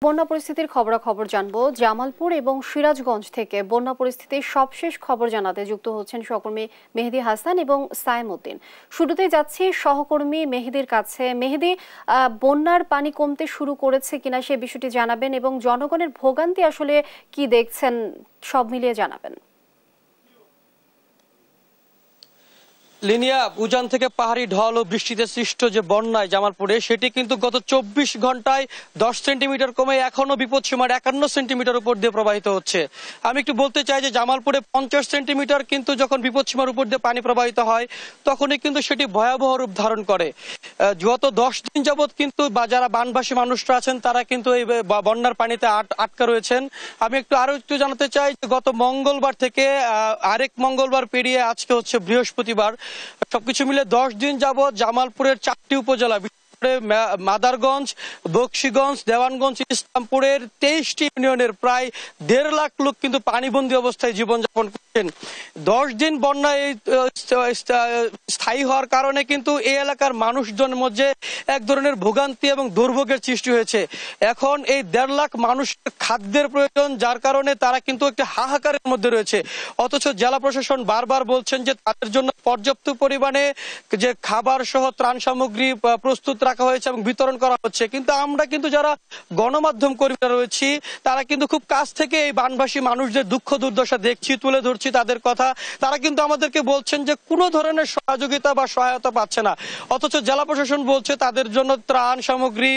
বন্যা পরিস্থিতির খবরাখবর জানবো জামালপুর এবং সিরাজগঞ্জ থেকে। বন্যা পরিস্থিতির সবশেষ খবর জানাতে যুক্ত হচ্ছেন সহকর্মী মেহেদী হাসান এবং সায়েম উদ্দিন। শুরুতেই যাচ্ছি সহকর্মী মেহেদীর কাছে। মেহেদী, বন্যার পানি কমতে শুরু করেছে কিনা সে বিষয়টি জানাবেন এবং জনগণের ভোগান্তি আসলে কি দেখছেন সব মিলিয়ে জানাবেন। লিনিয়া, উজান থেকে পাহাড়ি ঢল ও বৃষ্টিতে সৃষ্ট যে বন্যায় জামালপুরে, সেটি কিন্তু গত 24 ঘন্টায় 10 সেন্টিমিটার কমে এখনো বিপদসীমার 51 সেন্টিমিটার উপর দিয়ে প্রবাহিত হচ্ছে। আমি একটু বলতে চাই যে জামালপুরে 50 সেন্টিমিটার কিন্তু যখন বিপদসীমার উপর দিয়ে পানি প্রবাহিত হয় তখনই কিন্তু সেটি ভয়াবহ রূপ ধারণ করে। গত 10 দিন যাবৎ কিন্তু যারা বানভাসী মানুষরা আছেন তারা কিন্তু এই বন্যার পানিতে আটকা রয়েছেন। আমি আরো একটু জানাতে চাই যে গত মঙ্গলবার থেকে আরেক মঙ্গলবার পেরিয়ে আজকে হচ্ছে বৃহস্পতিবার, সবকিছু মিলে 10 দিন যাবৎ জামালপুরের 4টি উপজেলা মাদারগঞ্জ, বকশীগঞ্জ, দেওয়ানগঞ্জ, ইসলামপুরের 23টি ইউনিয়নের প্রায় 1.5 লাখ লোক কিন্তু পানিবন্দী অবস্থায় জীবনযাপন করছেন। 10 দিন বন্যায় স্থায়ী হওয়ার কারণে কিন্তু এই এলাকার মানুষজনের মধ্যে এক ধরনের ভোগান্তি এবং দুর্ভোগের সৃষ্টি হয়েছে। এখন এই 1.5 লাখ মানুষের খাদ্যের প্রয়োজন, যার কারণে তারা কিন্তু একটা হাহাকারের মধ্যে রয়েছে। অথচ জেলা প্রশাসন বারবার বলছেন যে তাদের জন্য পর্যাপ্ত পরিমাণে যে খাবার সহ ত্রাণ সামগ্রী প্রস্তুত রাখা হয়েছে এবং বিতরণ করা হচ্ছে। কিন্তু আমরা কিন্তু যারা গণমাধ্যম কর্মীরা রয়েছি তারা কিন্তু খুব কাছ থেকে এই বানভাসী মানুষদের দুঃখ দুর্দশা দেখছি, তুলে ধরছি তাদের কথা। তারা কিন্তু আমাদেরকে বলছেন যে কোনো ধরনের সহযোগিতা বা সহায়তা পাচ্ছে না। অথচ জেলা প্রশাসন বলছে তাদের জন্য ত্রাণ সামগ্রী,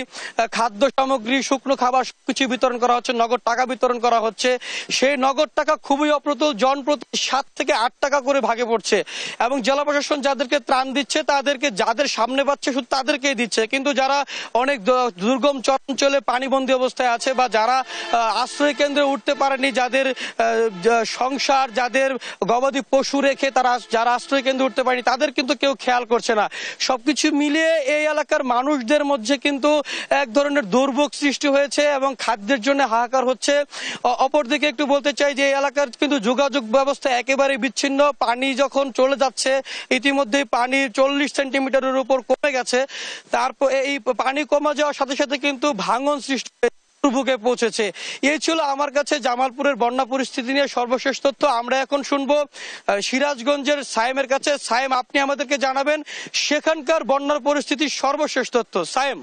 খাদ্য সামগ্রী, শুকনো খাবার সবকিছু বিতরণ করা হচ্ছে, নগদ টাকা বিতরণ করা হচ্ছে। সেই নগদ টাকা খুবই অপ্রতুল, জনপ্রতি 7 থেকে 8 টাকা করে ভাগে পড়ছে। এবং জেলা প্রশাসন যাদেরকে ত্রাণ দিচ্ছে তাদেরকে যাদের সামনে পাচ্ছে শুধু তাদেরকেই দিচ্ছে। কিন্তু যারা অনেক দুর্গম চরাঞ্চলে পানিবন্দী অবস্থায় আছে বা যারা আশ্রয় কেন্দ্রে উঠতে পারেনি, যাদের সংসার, যাদের গবাদি পশু রেখে যারা আশ্রয় কেন্দ্রে উঠতে পারেনি, তাদের কিন্তু কেউ খেয়াল করছে না। সবকিছু মিলিয়ে এই এলাকার মানুষদের মধ্যে কিন্তু এক ধরনের দুর্ভোগ সৃষ্টি হয়েছে এবং খাদ্যের জন্য হাহাকার হচ্ছে। অপরদিকে একটু বলতে চাই যে এই এলাকার কিন্তু যোগাযোগ ব্যবস্থা একেবারে বিচ্ছিন্ন। পানি যখন চলে যাচ্ছে, ইতিমধ্যে পানি 40 সেন্টিমিটারের উপর কমে গেছে। তারপর এই পানি কমে যাওয়ার সাথে সাথে কিন্তু ভাঙন সৃষ্টি দুর্ভোগে পৌঁছেছে। এই ছিল আমার কাছে জামালপুরের বন্যা পরিস্থিতি নিয়ে সর্বশেষ তথ্য। আমরা এখন শুনবো সিরাজগঞ্জের সায়েমের কাছে। সায়েম, আপনি আমাদেরকে জানাবেন সেখানকার বন্যার পরিস্থিতির সর্বশেষ তথ্য। সায়েম।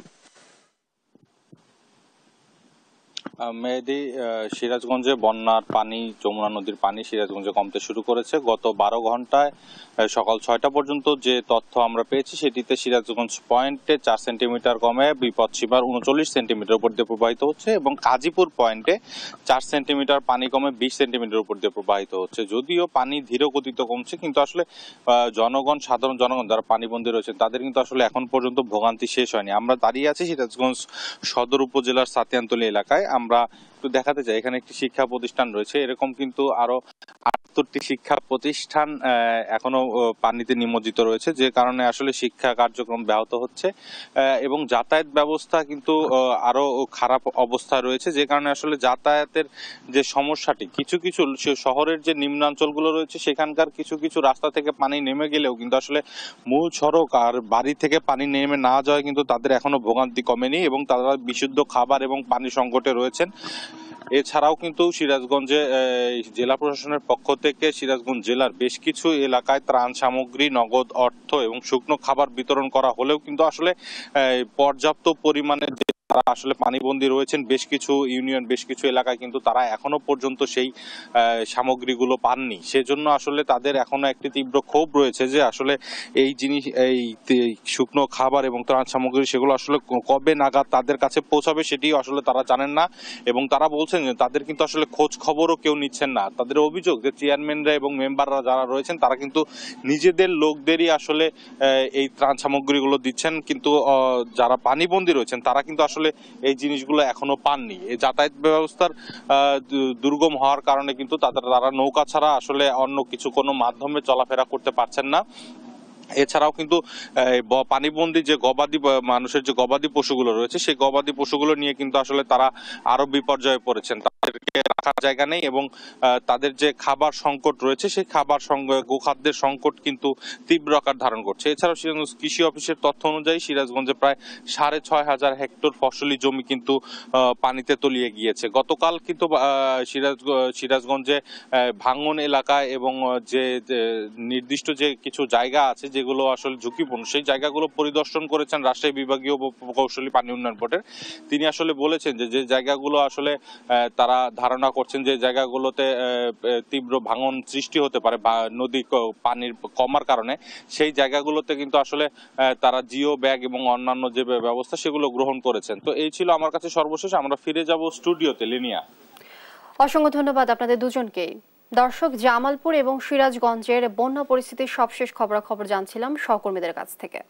মেহেদী, সিরাজগঞ্জে বন্যার পানি, যমুনা নদীর পানি সিরাজগঞ্জে কমতে শুরু করেছে। গত 12 ঘন্টায় সকাল 6টা পর্যন্ত যে তথ্য আমরা পেয়েছি সেটিতে সিরাজগঞ্জ পয়েন্টে 4 সেন্টিমিটার কমে বিপদসীমার 39 সেন্টিমিটার উপর দিয়ে প্রবাহিত হচ্ছে এবং কাজীপুর পয়েন্টে 4 সেন্টিমিটার পানি কমে 20 সেন্টিমিটার উপর দিয়ে প্রবাহিত হচ্ছে। যদিও পানি ধীর গতিতে কমছে, কিন্তু আসলে সাধারণ জনগণ যারা পানিবন্দী রয়েছেন তাদের কিন্তু আসলে এখন পর্যন্ত ভোগান্তি শেষ হয়নি। আমরা দাঁড়িয়ে আছি সিরাজগঞ্জ সদর উপজেলার সাতিয়ানতলী এলাকায়। আমরা একটু দেখাতে চাই, এখানে একটি শিক্ষা প্রতিষ্ঠান রয়েছে। এরকম কিন্তু আরো 78টি শিক্ষা প্রতিষ্ঠান এখনো পানিতে নিমজ্জিত রয়েছে, যে কারণে আসলে শিক্ষা কার্যক্রম ব্যাহত হচ্ছে এবং যাতায়াত ব্যবস্থা কিন্তু আরো খারাপ অবস্থা রয়েছে, যে কারণে আসলে যাতায়াতের যে সমস্যাটি, কিছু কিছু শহরের যে নিম্নাঞ্চলগুলো রয়েছে সেখানকার কিছু কিছু রাস্তা থেকে পানি নেমে গেলেও কিন্তু আসলে মূল সড়ক আর বাড়ি থেকে পানি নেমে না যাওয়ায় কিন্তু তাদের এখনো ভোগান্তি কমেনি এবং তারা বিশুদ্ধ খাবার এবং পানি সংকটে রয়েছেন। এছাড়াও কিন্তু সিরাজগঞ্জে জেলা প্রশাসনের পক্ষ থেকে সিরাজগঞ্জ জেলার বেশ কিছু এলাকায় ত্রাণ সামগ্রী, নগদ অর্থ এবং শুকনো খাবার বিতরণ করা হলেও কিন্তু আসলে পর্যাপ্ত পরিমাণে তারা আসলে পানিবন্দী রয়েছেন বেশ কিছু ইউনিয়ন, বেশ কিছু এলাকায় কিন্তু তারা এখনো পর্যন্ত সেই সামগ্রীগুলো পাননি। সেজন্য আসলে তাদের এখনো একটি তীব্র ক্ষোভ রয়েছে যে আসলে এই জিনিস, এই শুকনো খাবার এবং ত্রাণ সামগ্রী সেগুলো আসলে কবে নাগাদ তাদের কাছে পৌঁছাবে সেটি আসলে তারা জানেন না এবং তারা বলছেন যে তাদের কিন্তু আসলে খোঁজ খবরও কেউ নিচ্ছেন না। তাদের অভিযোগ যে চেয়ারম্যানরা এবং মেম্বাররা যারা রয়েছেন তারা কিন্তু নিজেদের লোকদেরই আসলে এই ত্রাণ সামগ্রীগুলো দিচ্ছেন, কিন্তু যারা পানিবন্দী রয়েছেন তারা কিন্তু আসলে এই জিনিসগুলো এখনো পাননি। এই যাতায়াত ব্যবস্থার দুর্গম হওয়ার কারণে কিন্তু তারা নৌকা ছাড়া আসলে অন্য কিছু কোনো মাধ্যমে চলাফেরা করতে পারছেন না। এছাড়াও কিন্তু পানিবন্দী যে মানুষের যে গবাদি পশুগুলো রয়েছে সেই গবাদি পশুগুলো নিয়ে কিন্তু আসলে তারা আরো বিপর্যয়ে পড়েছেন। তাদেরকে রাখার জায়গা নেই এবং তাদের যে খাবার সংকট রয়েছে সেই খাবার গোখাদ্যের সংকট কিন্তু তীব্র আকার ধারণ করছে। এছাড়াও সিরাজগঞ্জ কৃষি অফিসের তথ্য অনুযায়ী সিরাজগঞ্জে প্রায় 6,500 হেক্টর ফসলি জমি কিন্তু পানিতে তলিয়ে গিয়েছে। গতকাল কিন্তু সিরাজগঞ্জে ভাঙন এলাকায় এবং যে নির্দিষ্ট যে কিছু জায়গা আছে যেগুলো আসলে ঝুঁকিপূর্ণ সেই জায়গাগুলো পরিদর্শন করেছেন রাজশাহী বিভাগীয় প্রকৌশলী পানি উন্নয়ন বোর্ডের। তিনি আসলে বলেছেন যে জায়গাগুলো আসলে তারা ধারণা করছেন যে জায়গাগুলোতে তীব্র ভাঙন সৃষ্টি হতে পারে বা নদী পানির কমার কারণে, সেই জায়গাগুলোতে কিন্তু আসলে তারা জিও ব্যাগ এবং অন্যান্য যে ব্যবস্থা সেগুলো গ্রহণ করেছেন। তো এই ছিল আমার কাছে সর্বশেষ। আমরা ফিরে যাব স্টুডিওতে। লিনিয়া, অসংখ্য ধন্যবাদ আপনাদের দুজনকেই। দর্শক, জামালপুর এবং সিরাজগঞ্জের বন্যা পরিস্থিতির সবশেষ খবরাখবর জানছিলাম সহকর্মীদের কাছ থেকে।